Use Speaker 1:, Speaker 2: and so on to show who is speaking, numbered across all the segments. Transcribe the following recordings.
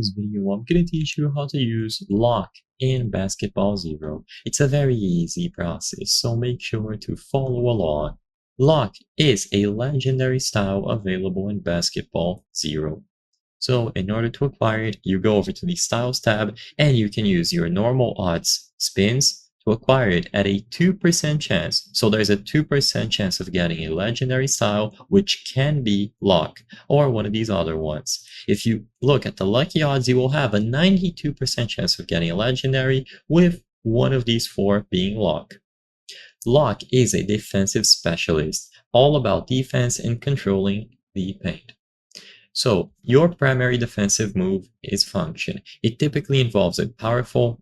Speaker 1: this video, I'm going to teach you how to use lock in Basketball Zero. It's a very easy process, so make sure to follow along. Lock is a legendary style available in Basketball Zero. So in order to acquire it, you go over to the Styles tab and you can use your normal odds spins to acquire it at a 2% chance. So there's a 2% chance of getting a legendary style, which can be Lock or one of these other ones. If you look at the lucky odds, you will have a 92% chance of getting a legendary, with one of these four being Lock. Lock is a defensive specialist, all about defense and controlling the paint. So your primary defensive move is Function. It typically involves a powerful,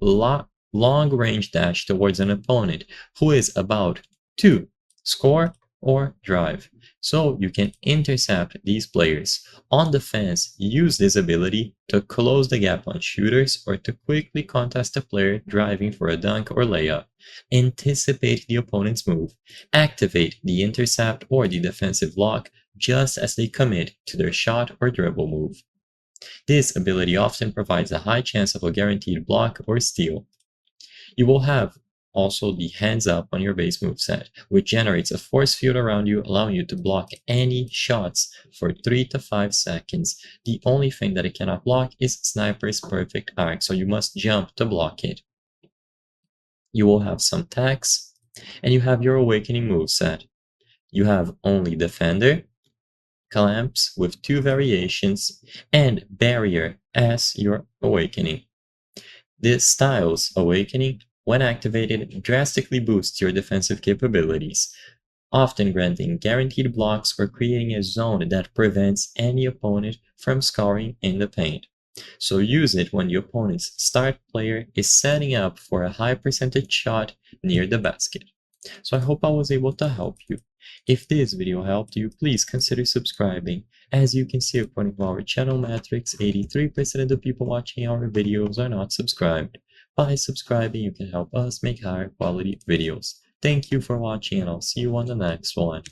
Speaker 1: long-range dash towards an opponent who is about to score or drive. So you can intercept these players. On defense, use this ability to close the gap on shooters or to quickly contest a player driving for a dunk or layup. Anticipate the opponent's move. Activate the intercept or the defensive lock just as they commit to their shot or dribble move. This ability often provides a high chance of a guaranteed block or steal. You will have also the hands up on your base moveset, which generates a force field around you, allowing you to block any shots for 3 to 5 seconds. The only thing that it cannot block is Sniper's Perfect Arc, so you must jump to block it. You will have some tags, and you have your Awakening moveset. You have only Defender, Clamps with 2 variations, and Barrier as your Awakening. This style's Awakening, when activated, drastically boosts your defensive capabilities, often granting guaranteed blocks or creating a zone that prevents any opponent from scoring in the paint. So use it when the opponent's start player is setting up for a high percentage shot near the basket. So I hope I was able to help you. If this video helped you, please consider subscribing. As you can see, according to our channel metrics, 83% of the people watching our videos are not subscribed. By subscribing, you can help us make higher quality videos. Thank you for watching, and I'll see you on the next one.